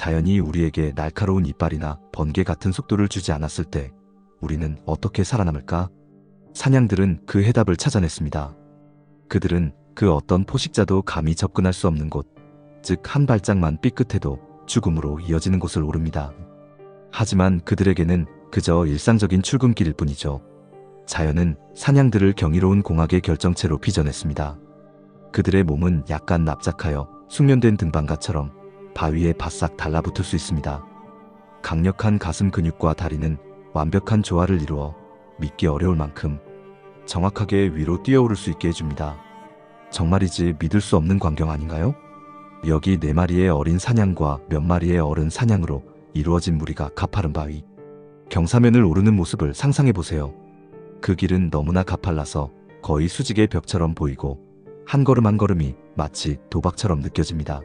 자연이 우리에게 날카로운 이빨이나 번개 같은 속도를 주지 않았을 때 우리는 어떻게 살아남을까? 사냥들은 그 해답을 찾아냈습니다. 그들은 그 어떤 포식자도 감히 접근할 수 없는 곳, 즉 한 발짝만 삐끗해도 죽음으로 이어지는 곳을 오릅니다. 하지만 그들에게는 그저 일상적인 출근길일 뿐이죠. 자연은 사냥들을 경이로운 공학의 결정체로 빚어냈습니다. 그들의 몸은 약간 납작하여 숙련된 등반가처럼 바위에 바싹 달라붙을 수 있습니다. 강력한 가슴 근육과 다리는 완벽한 조화를 이루어 믿기 어려울 만큼 정확하게 위로 뛰어오를 수 있게 해줍니다. 정말이지 믿을 수 없는 광경 아닌가요? 여기 4마리의 어린 사냥과 몇 마리의 어른 사냥으로 이루어진 무리가 가파른 바위, 경사면을 오르는 모습을 상상해보세요. 그 길은 너무나 가팔라서 거의 수직의 벽처럼 보이고 한 걸음 한 걸음이 마치 도박처럼 느껴집니다.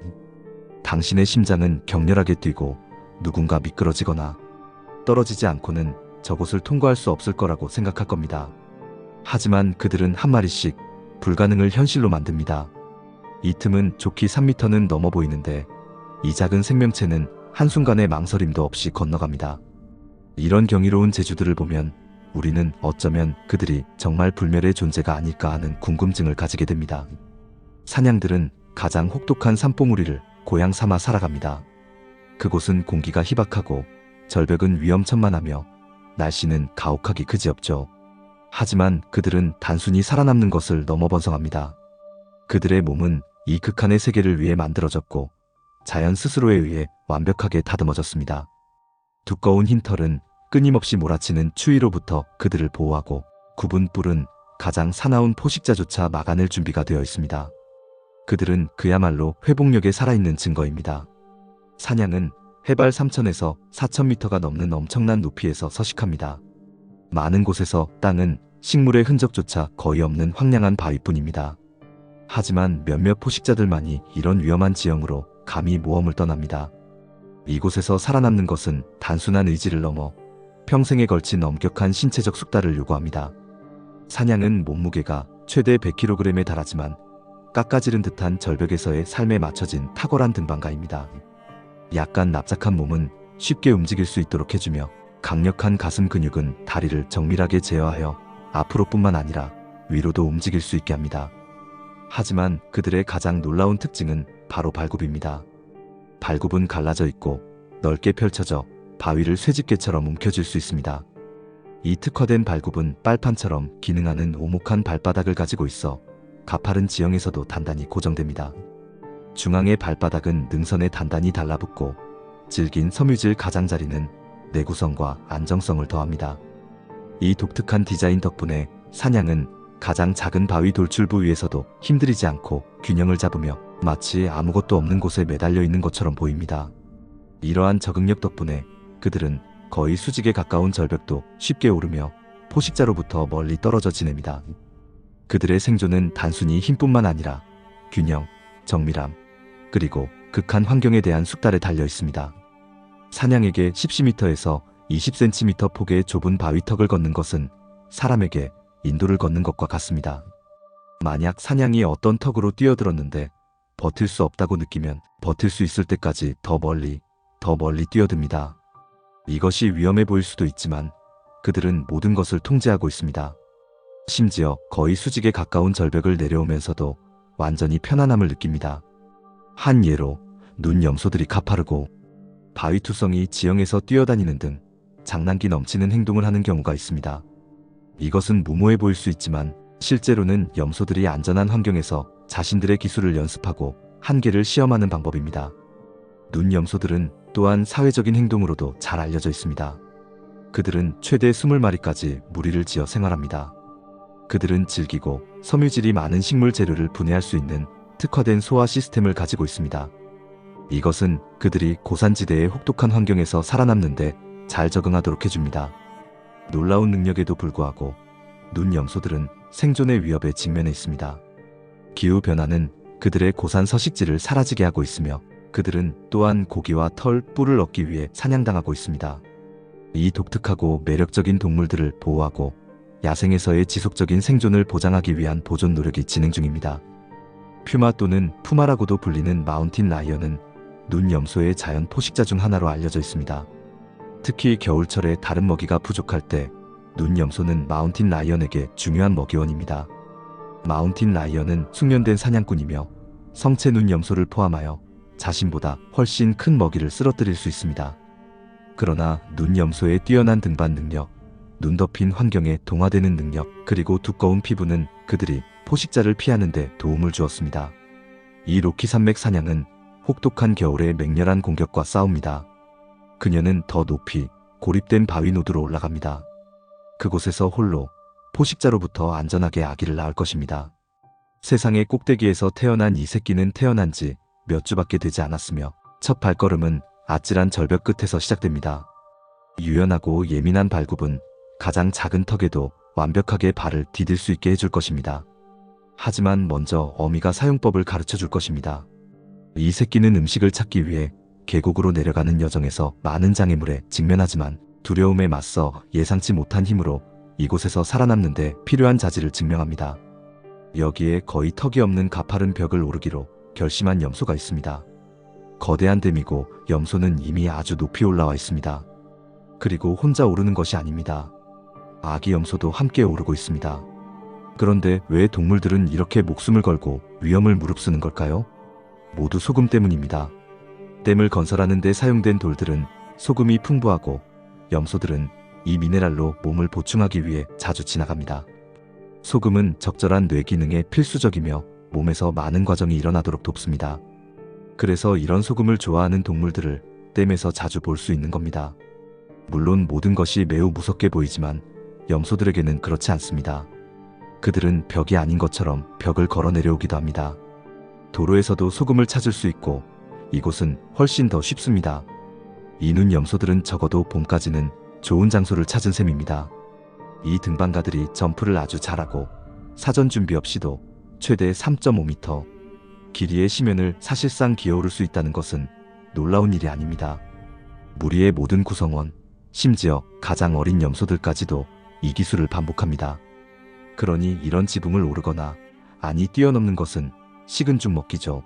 당신의 심장은 격렬하게 뛰고 누군가 미끄러지거나 떨어지지 않고는 저곳을 통과할 수 없을 거라고 생각할 겁니다. 하지만 그들은 한 마리씩 불가능을 현실로 만듭니다. 이 틈은 좋기 3m는 넘어 보이는데 이 작은 생명체는 한순간의 망설임도 없이 건너갑니다. 이런 경이로운 재주들을 보면 우리는 어쩌면 그들이 정말 불멸의 존재가 아닐까 하는 궁금증을 가지게 됩니다. 사냥들은 가장 혹독한 산봉우리를 고향 삼아 살아갑니다. 그곳은 공기가 희박하고 절벽은 위험천만하며 날씨는 가혹하기 그지없죠. 하지만 그들은 단순히 살아남는 것을 넘어 번성합니다. 그들의 몸은 이 극한의 세계를 위해 만들어졌고 자연 스스로에 의해 완벽하게 다듬어졌습니다. 두꺼운 흰 털은 끊임없이 몰아치는 추위로부터 그들을 보호하고 굽은 뿔은 가장 사나운 포식자조차 막아낼 준비가 되어 있습니다. 그들은 그야말로 회복력에 살아있는 증거입니다. 사냥은 해발 3000에서 4000m가 넘는 엄청난 높이에서 서식합니다. 많은 곳에서 땅은 식물의 흔적조차 거의 없는 황량한 바위뿐입니다. 하지만 몇몇 포식자들만이 이런 위험한 지형으로 감히 모험을 떠납니다. 이곳에서 살아남는 것은 단순한 의지를 넘어 평생에 걸친 엄격한 신체적 숙달을 요구합니다. 사냥은 몸무게가 최대 100kg에 달하지만 깎아지른 듯한 절벽에서의 삶에 맞춰진 탁월한 등반가입니다. 약간 납작한 몸은 쉽게 움직일 수 있도록 해주며 강력한 가슴 근육은 다리를 정밀하게 제어하여 앞으로뿐만 아니라 위로도 움직일 수 있게 합니다. 하지만 그들의 가장 놀라운 특징은 바로 발굽입니다. 발굽은 갈라져 있고 넓게 펼쳐져 바위를 쇠집게처럼 움켜쥘 수 있습니다. 이 특화된 발굽은 빨판처럼 기능하는 오목한 발바닥을 가지고 있어 가파른 지형에서도 단단히 고정됩니다. 중앙의 발바닥은 능선에 단단히 달라붙고 질긴 섬유질 가장자리는 내구성과 안정성을 더합니다. 이 독특한 디자인 덕분에 사냥은 가장 작은 바위 돌출부 위에서도 힘들이지 않고 균형을 잡으며 마치 아무것도 없는 곳에 매달려 있는 것처럼 보입니다. 이러한 적응력 덕분에 그들은 거의 수직에 가까운 절벽도 쉽게 오르며 포식자로부터 멀리 떨어져 지냅니다. 그들의 생존은 단순히 힘뿐만 아니라 균형, 정밀함, 그리고 극한 환경에 대한 숙달에 달려 있습니다. 사냥에게 10m에서 20cm 폭의 좁은 바위턱을 걷는 것은 사람에게 인도를 걷는 것과 같습니다. 만약 사냥이 어떤 턱으로 뛰어들었는데 버틸 수 없다고 느끼면 버틸 수 있을 때까지 더 멀리 뛰어듭니다. 이것이 위험해 보일 수도 있지만 그들은 모든 것을 통제하고 있습니다. 심지어 거의 수직에 가까운 절벽을 내려오면서도 완전히 편안함을 느낍니다. 한 예로 눈 염소들이 가파르고 바위투성이 지형에서 뛰어다니는 등 장난기 넘치는 행동을 하는 경우가 있습니다. 이것은 무모해 보일 수 있지만 실제로는 염소들이 안전한 환경에서 자신들의 기술을 연습하고 한계를 시험하는 방법입니다. 눈 염소들은 또한 사회적인 행동으로도 잘 알려져 있습니다. 그들은 최대 20마리까지 무리를 지어 생활합니다. 그들은 질기고 섬유질이 많은 식물 재료를 분해할 수 있는 특화된 소화 시스템을 가지고 있습니다. 이것은 그들이 고산지대의 혹독한 환경에서 살아남는데 잘 적응하도록 해줍니다. 놀라운 능력에도 불구하고 눈 염소들은 생존의 위협에 직면해 있습니다. 기후변화는 그들의 고산 서식지를 사라지게 하고 있으며 그들은 또한 고기와 털, 뿔을 얻기 위해 사냥당하고 있습니다. 이 독특하고 매력적인 동물들을 보호하고 야생에서의 지속적인 생존을 보장하기 위한 보존 노력이 진행 중입니다. 퓨마 또는 푸마라고도 불리는 마운틴 라이언은 눈염소의 자연 포식자 중 하나로 알려져 있습니다. 특히 겨울철에 다른 먹이가 부족할 때 눈염소는 마운틴 라이언에게 중요한 먹이원입니다. 마운틴 라이언은 숙련된 사냥꾼이며 성체 눈염소를 포함하여 자신보다 훨씬 큰 먹이를 쓰러뜨릴 수 있습니다. 그러나 눈염소의 뛰어난 등반 능력, 눈 덮인 환경에 동화되는 능력, 그리고 두꺼운 피부는 그들이 포식자를 피하는 데 도움을 주었습니다. 이 로키 산맥 사냥은 혹독한 겨울의 맹렬한 공격과 싸웁니다. 그녀는 더 높이 고립된 바위 노드로 올라갑니다. 그곳에서 홀로 포식자로부터 안전하게 아기를 낳을 것입니다. 세상의 꼭대기에서 태어난 이 새끼는 태어난 지 몇 주밖에 되지 않았으며 첫 발걸음은 아찔한 절벽 끝에서 시작됩니다. 유연하고 예민한 발굽은 가장 작은 턱에도 완벽하게 발을 디딜 수 있게 해줄 것입니다. 하지만 먼저 어미가 사용법을 가르쳐 줄 것입니다. 이 새끼는 음식을 찾기 위해 계곡으로 내려가는 여정에서 많은 장애물에 직면하지만 두려움에 맞서 예상치 못한 힘으로 이곳에서 살아남는데 필요한 자질을 증명합니다. 여기에 거의 턱이 없는 가파른 벽을 오르기로 결심한 염소가 있습니다. 거대한 댐이고 염소는 이미 아주 높이 올라와 있습니다. 그리고 혼자 오르는 것이 아닙니다. 아기 염소도 함께 오르고 있습니다. 그런데 왜 동물들은 이렇게 목숨을 걸고 위험을 무릅쓰는 걸까요? 모두 소금 때문입니다. 댐을 건설하는 데 사용된 돌들은 소금이 풍부하고 염소들은 이 미네랄로 몸을 보충하기 위해 자주 지나갑니다. 소금은 적절한 뇌 기능에 필수적이며 몸에서 많은 과정이 일어나도록 돕습니다. 그래서 이런 소금을 좋아하는 동물들을 댐에서 자주 볼 수 있는 겁니다. 물론 모든 것이 매우 무섭게 보이지만 염소들에게는 그렇지 않습니다. 그들은 벽이 아닌 것처럼 벽을 걸어 내려오기도 합니다. 도로에서도 소금을 찾을 수 있고 이곳은 훨씬 더 쉽습니다. 이눈 염소들은 적어도 봄까지는 좋은 장소를 찾은 셈입니다. 이 등반가들이 점프를 아주 잘하고 사전 준비 없이도 최대 3.5m 길이의 시면을 사실상 기어오를 수 있다는 것은 놀라운 일이 아닙니다. 무리의 모든 구성원, 심지어 가장 어린 염소들까지도 이 기술을 반복합니다. 그러니 이런 지붕을 오르거나 아니 뛰어넘는 것은 식은 죽 먹기죠.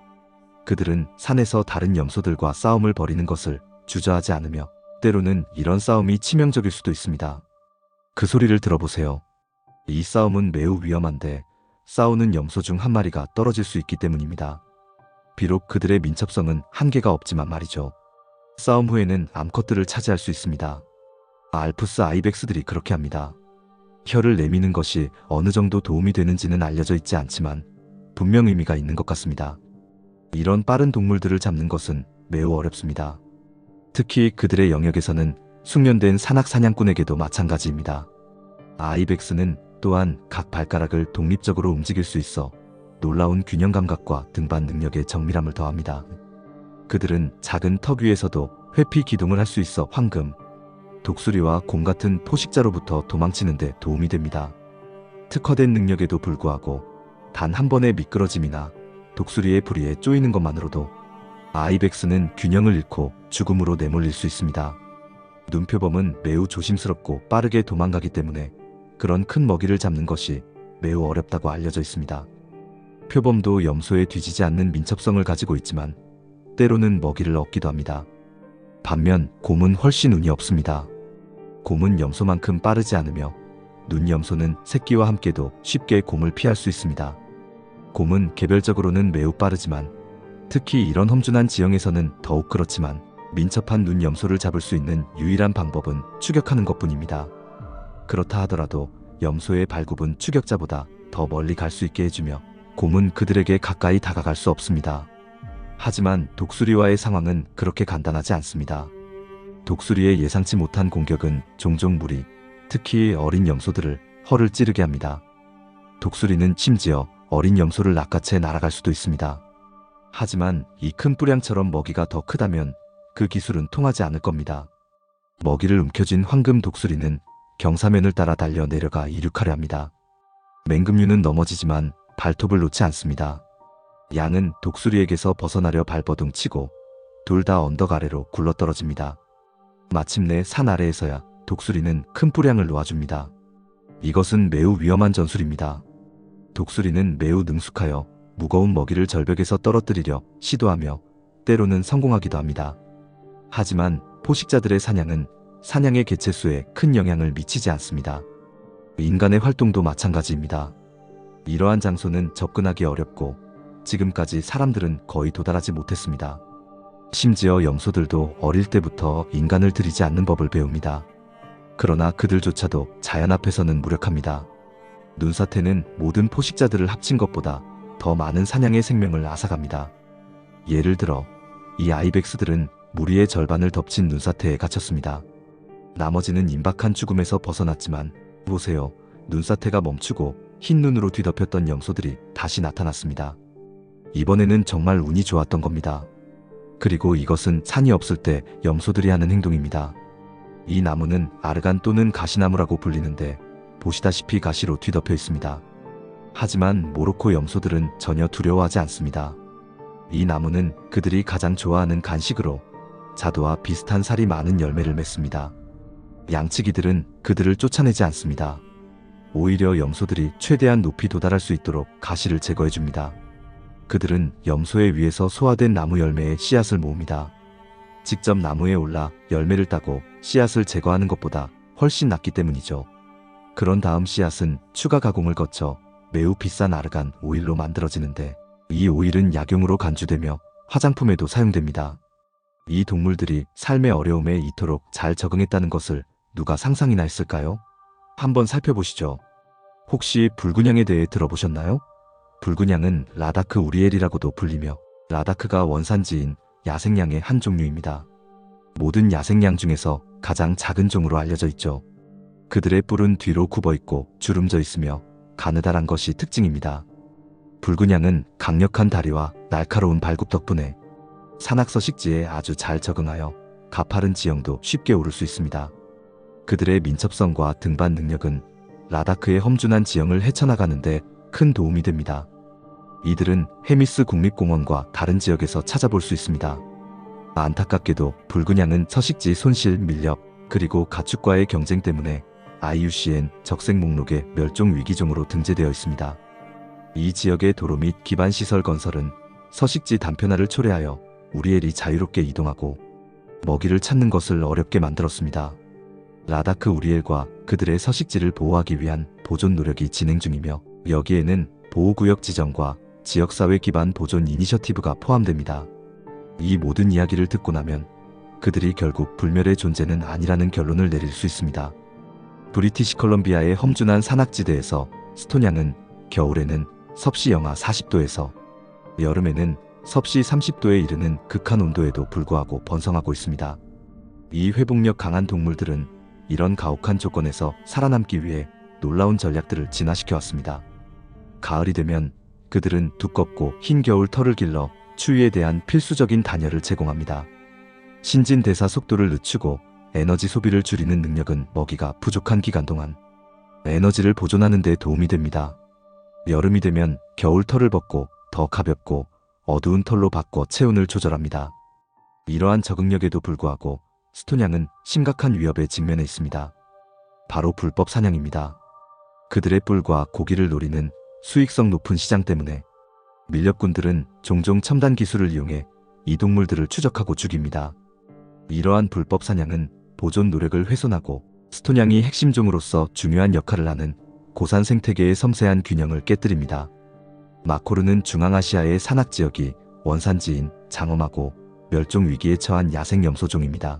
그들은 산에서 다른 염소들과 싸움을 벌이는 것을 주저하지 않으며 때로는 이런 싸움이 치명적일 수도 있습니다. 그 소리를 들어보세요. 이 싸움은 매우 위험한데 싸우는 염소 중 한 마리가 떨어질 수 있기 때문입니다. 비록 그들의 민첩성은 한계가 없지만 말이죠. 싸움 후에는 암컷들을 차지할 수 있습니다. 알프스 아이벡스들이 그렇게 합니다. 혀를 내미는 것이 어느 정도 도움이 되는지는 알려져 있지 않지만 분명 의미가 있는 것 같습니다. 이런 빠른 동물들을 잡는 것은 매우 어렵습니다. 특히 그들의 영역에서는 숙련된 산악 사냥꾼에게도 마찬가지입니다. 아이벡스는 또한 각 발가락을 독립적으로 움직일 수 있어 놀라운 균형 감각과 등반 능력에 정밀함을 더합니다. 그들은 작은 턱 위에서도 회피 기동을 할 수 있어 황금, 독수리와 곰 같은 포식자로부터 도망치는 데 도움이 됩니다. 특화된 능력에도 불구하고 단 한 번의 미끄러짐이나 독수리의 부리에 쪼이는 것만으로도 아이벡스는 균형을 잃고 죽음으로 내몰릴 수 있습니다. 눈표범은 매우 조심스럽고 빠르게 도망가기 때문에 그런 큰 먹이를 잡는 것이 매우 어렵다고 알려져 있습니다. 표범도 염소에 뒤지지 않는 민첩성을 가지고 있지만 때로는 먹이를 얻기도 합니다. 반면 곰은 훨씬 운이 없습니다. 곰은 염소만큼 빠르지 않으며 눈염소는 새끼와 함께도 쉽게 곰을 피할 수 있습니다. 곰은 개별적으로는 매우 빠르지만 특히 이런 험준한 지형에서는 더욱 그렇지만 민첩한 눈염소를 잡을 수 있는 유일한 방법은 추격하는 것뿐입니다. 그렇다 하더라도 염소의 발굽은 추격자보다 더 멀리 갈 수 있게 해주며 곰은 그들에게 가까이 다가갈 수 없습니다. 하지만 독수리와의 상황은 그렇게 간단하지 않습니다. 독수리의 예상치 못한 공격은 종종 무리, 특히 어린 염소들을 허를 찌르게 합니다. 독수리는 심지어 어린 염소를 낚아채 날아갈 수도 있습니다. 하지만 이 큰 뿌량처럼 먹이가 더 크다면 그 기술은 통하지 않을 겁니다. 먹이를 움켜쥔 황금 독수리는 경사면을 따라 달려 내려가 이륙하려 합니다. 맹금류는 넘어지지만 발톱을 놓지 않습니다. 양은 독수리에게서 벗어나려 발버둥 치고 둘 다 언덕 아래로 굴러떨어집니다. 마침내 산 아래에서야 독수리는 큰 뿌량을 놓아줍니다. 이것은 매우 위험한 전술입니다. 독수리는 매우 능숙하여 무거운 먹이를 절벽에서 떨어뜨리려 시도하며 때로는 성공하기도 합니다. 하지만 포식자들의 사냥은 사냥의 개체수에 큰 영향을 미치지 않습니다. 인간의 활동도 마찬가지입니다. 이러한 장소는 접근하기 어렵고 지금까지 사람들은 거의 도달하지 못했습니다. 심지어 염소들도 어릴 때부터 인간을 들이지 않는 법을 배웁니다. 그러나 그들조차도 자연 앞에서는 무력합니다. 눈사태는 모든 포식자들을 합친 것보다 더 많은 사냥의 생명을 앗아갑니다. 예를 들어 이 아이벡스들은 무리의 절반을 덮친 눈사태에 갇혔습니다. 나머지는 임박한 죽음에서 벗어났지만 보세요. 눈사태가 멈추고 흰 눈으로 뒤덮였던 염소들이 다시 나타났습니다. 이번에는 정말 운이 좋았던 겁니다. 그리고 이것은 산이 없을 때 염소들이 하는 행동입니다. 이 나무는 아르간 또는 가시나무라고 불리는데 보시다시피 가시로 뒤덮여 있습니다. 하지만 모로코 염소들은 전혀 두려워하지 않습니다. 이 나무는 그들이 가장 좋아하는 간식으로 자두와 비슷한 살이 많은 열매를 맺습니다. 양치기들은 그들을 쫓아내지 않습니다. 오히려 염소들이 최대한 높이 도달할 수 있도록 가시를 제거해줍니다. 그들은 염소의 위에서 소화된 나무 열매에 씨앗을 모읍니다. 직접 나무에 올라 열매를 따고 씨앗을 제거하는 것보다 훨씬 낫기 때문이죠. 그런 다음 씨앗은 추가 가공을 거쳐 매우 비싼 아르간 오일로 만들어지는데 이 오일은 약용으로 간주되며 화장품에도 사용됩니다. 이 동물들이 삶의 어려움에 이토록 잘 적응했다는 것을 누가 상상이나 했을까요? 한번 살펴보시죠. 혹시 붉은양에 대해 들어보셨나요? 붉은양은 라다크 우리엘이라고도 불리며 라다크가 원산지인 야생양의 한 종류입니다. 모든 야생양 중에서 가장 작은 종으로 알려져 있죠. 그들의 뿔은 뒤로 굽어있고 주름져 있으며 가느다란 것이 특징입니다. 붉은양은 강력한 다리와 날카로운 발굽 덕분에 산악서식지에 아주 잘 적응하여 가파른 지형도 쉽게 오를 수 있습니다. 그들의 민첩성과 등반 능력은 라다크의 험준한 지형을 헤쳐나가는데 큰 도움이 됩니다. 이들은 헤미스 국립공원과 다른 지역에서 찾아볼 수 있습니다. 안타깝게도 붉은양은 서식지 손실, 밀렵, 그리고 가축과의 경쟁 때문에 IUCN 적색 목록에 멸종 위기종으로 등재되어 있습니다. 이 지역의 도로 및 기반시설 건설은 서식지 단편화를 초래하여 우리엘이 자유롭게 이동하고 먹이를 찾는 것을 어렵게 만들었습니다. 라다크 우리엘과 그들의 서식지를 보호하기 위한 보존 노력이 진행 중이며 여기에는 보호구역 지정과 지역사회 기반 보존 이니셔티브가 포함됩니다. 이 모든 이야기를 듣고 나면 그들이 결국 불멸의 존재는 아니라는 결론을 내릴 수 있습니다. 브리티시 컬럼비아의 험준한 산악지대에서 스톤양은 겨울에는 섭씨 영하 40도에서 여름에는 섭씨 30도에 이르는 극한 온도에도 불구하고 번성하고 있습니다. 이 회복력 강한 동물들은 이런 가혹한 조건에서 살아남기 위해 놀라운 전략들을 진화시켜 왔습니다. 가을이 되면 그들은 두껍고 흰 겨울 털을 길러 추위에 대한 필수적인 단열을 제공합니다. 신진대사 속도를 늦추고 에너지 소비를 줄이는 능력은 먹이가 부족한 기간 동안 에너지를 보존하는 데 도움이 됩니다. 여름이 되면 겨울 털을 벗고 더 가볍고 어두운 털로 바꿔 체온을 조절합니다. 이러한 적응력에도 불구하고 스톤양은 심각한 위협에 직면해 있습니다. 바로 불법 사냥입니다. 그들의 뿔과 고기를 노리는 수익성 높은 시장 때문에 밀렵꾼들은 종종 첨단 기술을 이용해 이 동물들을 추적하고 죽입니다. 이러한 불법 사냥은 보존 노력을 훼손하고 스톤양이 핵심종으로서 중요한 역할을 하는 고산 생태계의 섬세한 균형을 깨뜨립니다. 마코르는 중앙아시아의 산악지역이 원산지인 장엄하고 멸종 위기에 처한 야생 염소종입니다.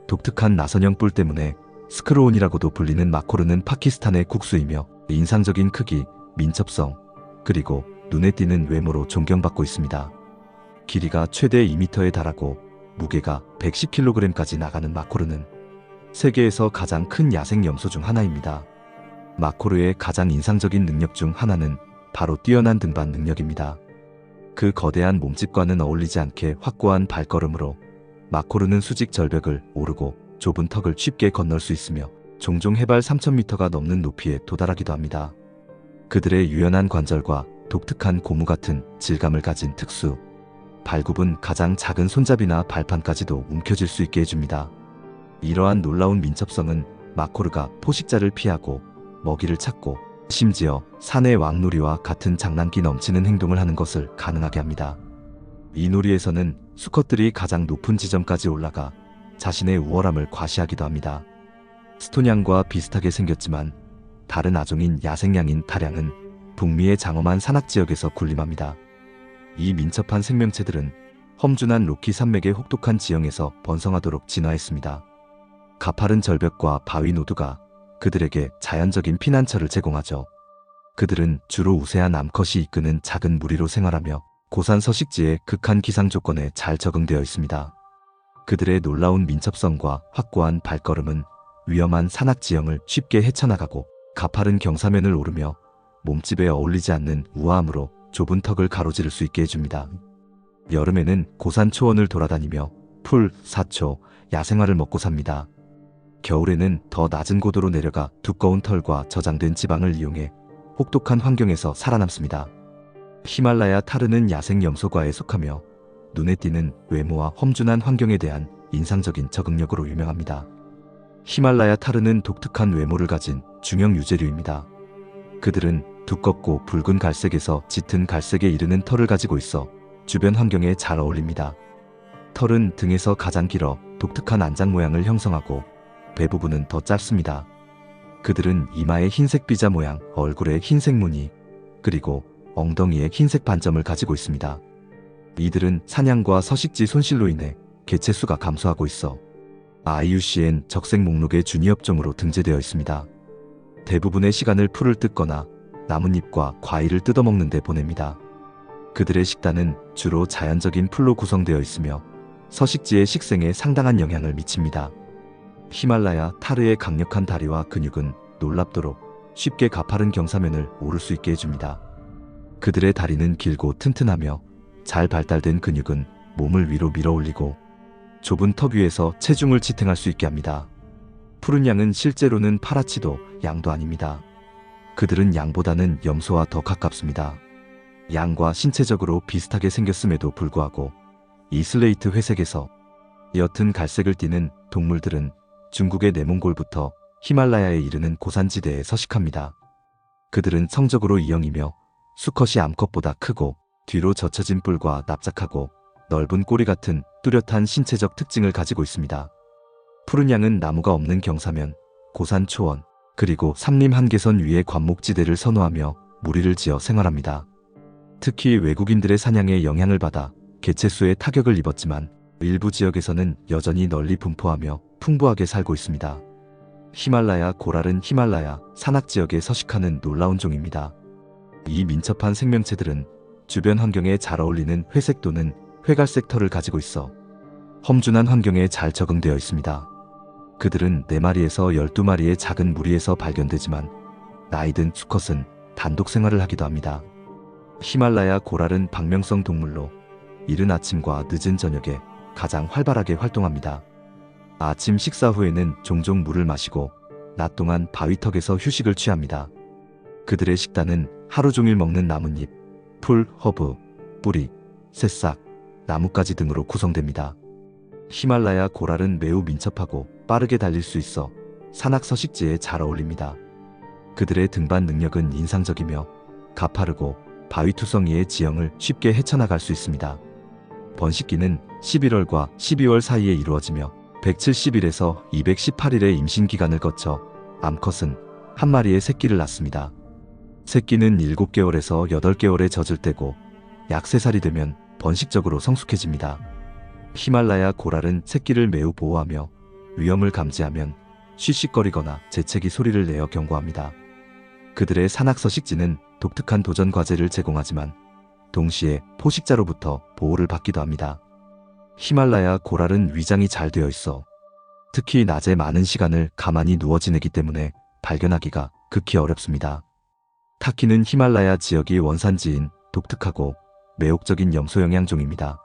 독특한 나선형 뿔 때문에 스크로온이라고도 불리는 마코르는 파키스탄의 국수이며 인상적인 크기, 민첩성, 그리고 눈에 띄는 외모로 존경받고 있습니다. 길이가 최대 2m에 달하고 무게가 110kg까지 나가는 마코르는 세계에서 가장 큰 야생 염소 중 하나입니다. 마코르의 가장 인상적인 능력 중 하나는 바로 뛰어난 등반 능력입니다. 그 거대한 몸집과는 어울리지 않게 확고한 발걸음으로 마코르는 수직 절벽을 오르고 좁은 턱을 쉽게 건널 수 있으며 종종 해발 3000m가 넘는 높이에 도달하기도 합니다. 그들의 유연한 관절과 독특한 고무 같은 질감을 가진 특수 발굽은 가장 작은 손잡이나 발판까지도 움켜쥘 수 있게 해줍니다. 이러한 놀라운 민첩성은 마코르가 포식자를 피하고 먹이를 찾고 심지어 산의 왕놀이와 같은 장난기 넘치는 행동을 하는 것을 가능하게 합니다. 이 놀이에서는 수컷들이 가장 높은 지점까지 올라가 자신의 우월함을 과시하기도 합니다. 스톤양과 비슷하게 생겼지만 다른 아종인 야생양인 타량은 북미의 장엄한 산악지역에서 군림합니다. 이 민첩한 생명체들은 험준한 로키 산맥의 혹독한 지형에서 번성하도록 진화했습니다. 가파른 절벽과 바위 노두가 그들에게 자연적인 피난처를 제공하죠. 그들은 주로 우세한 암컷이 이끄는 작은 무리로 생활하며 고산 서식지의 극한 기상 조건에 잘 적응되어 있습니다. 그들의 놀라운 민첩성과 확고한 발걸음은 위험한 산악 지형을 쉽게 헤쳐나가고 가파른 경사면을 오르며 몸집에 어울리지 않는 우아함으로 좁은 턱을 가로지를 수 있게 해줍니다. 여름에는 고산 초원을 돌아다니며 풀, 사초, 야생화를 먹고 삽니다. 겨울에는 더 낮은 고도로 내려가 두꺼운 털과 저장된 지방을 이용해 혹독한 환경에서 살아남습니다. 히말라야 타르는 야생 염소과에 속하며 눈에 띄는 외모와 험준한 환경에 대한 인상적인 적응력으로 유명합니다. 히말라야 타르는 독특한 외모를 가진 중형 유제류입니다. 그들은 두껍고 붉은 갈색에서 짙은 갈색에 이르는 털을 가지고 있어 주변 환경에 잘 어울립니다. 털은 등에서 가장 길어 독특한 안장 모양을 형성하고 배 부분은 더 짧습니다. 그들은 이마에 흰색 비자 모양, 얼굴에 흰색 무늬, 그리고 엉덩이에 흰색 반점을 가지고 있습니다. 이들은 사냥과 서식지 손실로 인해 개체수가 감소하고 있어 IUCN 적색 목록의 준위업종으로 등재되어 있습니다. 대부분의 시간을 풀을 뜯거나 나뭇잎과 과일을 뜯어먹는 데 보냅니다. 그들의 식단은 주로 자연적인 풀로 구성되어 있으며 서식지의 식생에 상당한 영향을 미칩니다. 히말라야 타르의 강력한 다리와 근육은 놀랍도록 쉽게 가파른 경사면을 오를 수 있게 해줍니다. 그들의 다리는 길고 튼튼하며 잘 발달된 근육은 몸을 위로 밀어 올리고 좁은 턱 위에서 체중을 지탱할 수 있게 합니다. 푸른 양은 실제로는 파라치도 양도 아닙니다. 그들은 양보다는 염소와 더 가깝습니다. 양과 신체적으로 비슷하게 생겼음에도 불구하고 이 슬레이트 회색에서 옅은 갈색을 띠는 동물들은 중국의 내몽골부터 히말라야에 이르는 고산지대에 서식합니다. 그들은 성적으로 E형이며 수컷이 암컷보다 크고 뒤로 젖혀진 뿔과 납작하고 넓은 꼬리 같은 뚜렷한 신체적 특징을 가지고 있습니다. 푸른 양은 나무가 없는 경사면, 고산 초원, 그리고 삼림 한계선 위의 관목지대를 선호하며 무리를 지어 생활합니다. 특히 외국인들의 사냥에 영향을 받아 개체수에 타격을 입었지만 일부 지역에서는 여전히 널리 분포하며 풍부하게 살고 있습니다. 히말라야 고랄은 히말라야 산악지역에 서식하는 놀라운 종입니다. 이 민첩한 생명체들은 주변 환경에 잘 어울리는 회색 또는 회갈색 털을 가지고 있어 험준한 환경에 잘 적응되어 있습니다. 그들은 4마리에서 12마리의 작은 무리에서 발견되지만 나이든 수컷은 단독 생활을 하기도 합니다. 히말라야 고랄은 박명성 동물로 이른 아침과 늦은 저녁에 가장 활발하게 활동합니다. 아침 식사 후에는 종종 물을 마시고 낮 동안 바위턱에서 휴식을 취합니다. 그들의 식단은 하루 종일 먹는 나뭇잎, 풀, 허브, 뿌리, 새싹, 나뭇가지 등으로 구성됩니다. 히말라야 고랄은 매우 민첩하고 빠르게 달릴 수 있어 산악 서식지에 잘 어울립니다. 그들의 등반 능력은 인상적이며 가파르고 바위투성이의 지형을 쉽게 헤쳐나갈 수 있습니다. 번식기는 11월과 12월 사이에 이루어지며 170일에서 218일의 임신기간을 거쳐 암컷은 한 마리의 새끼를 낳습니다. 새끼는 7개월에서 8개월에 젖을 때고 약 3살이 되면 번식적으로 성숙해집니다. 히말라야 고랄은 새끼를 매우 보호하며 위험을 감지하면 쉿쉿거리거나 재채기 소리를 내어 경고합니다. 그들의 산악 서식지는 독특한 도전 과제를 제공하지만 동시에 포식자로부터 보호를 받기도 합니다. 히말라야 고랄은 위장이 잘 되어 있어 특히 낮에 많은 시간을 가만히 누워 지내기 때문에 발견하기가 극히 어렵습니다. 타키는 히말라야 지역이 원산지인 독특하고 매혹적인 염소 영양종입니다.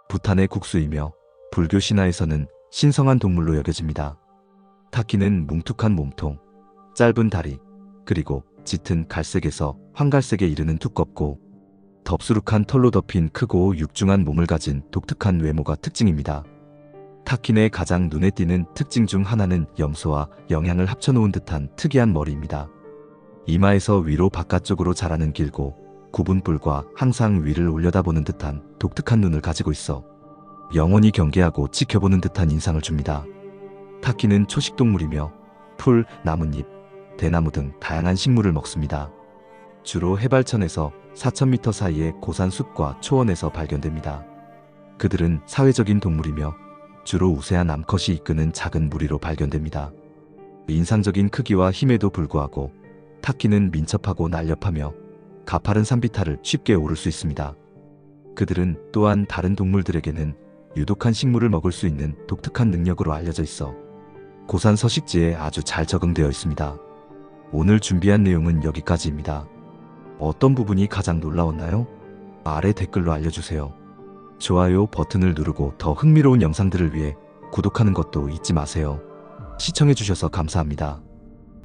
부탄의 국수이며 불교 신화에서는 신성한 동물로 여겨집니다. 타키는 뭉툭한 몸통, 짧은 다리, 그리고 짙은 갈색에서 황갈색에 이르는 두껍고 덥수룩한 털로 덮인 크고 육중한 몸을 가진 독특한 외모가 특징입니다. 타킨의 가장 눈에 띄는 특징 중 하나는 염소와 영양을 합쳐놓은 듯한 특이한 머리입니다. 이마에서 위로 바깥쪽으로 자라는 길고 굽은 뿔과 항상 위를 올려다보는 듯한 독특한 눈을 가지고 있어 영원히 경계하고 지켜보는 듯한 인상을 줍니다. 타키는 초식동물이며 풀, 나뭇잎, 대나무 등 다양한 식물을 먹습니다. 주로 해발천에서 4,000m 사이의 고산 숲과 초원에서 발견됩니다. 그들은 사회적인 동물이며 주로 우세한 암컷이 이끄는 작은 무리로 발견됩니다. 인상적인 크기와 힘에도 불구하고 타키는 민첩하고 날렵하며 가파른 산비탈을 쉽게 오를 수 있습니다. 그들은 또한 다른 동물들에게는 유독한 식물을 먹을 수 있는 독특한 능력으로 알려져 있어 고산 서식지에 아주 잘 적응되어 있습니다. 오늘 준비한 내용은 여기까지입니다. 어떤 부분이 가장 놀라웠나요? 아래 댓글로 알려주세요. 좋아요 버튼을 누르고 더 흥미로운 영상들을 위해 구독하는 것도 잊지 마세요. 시청해주셔서 감사합니다.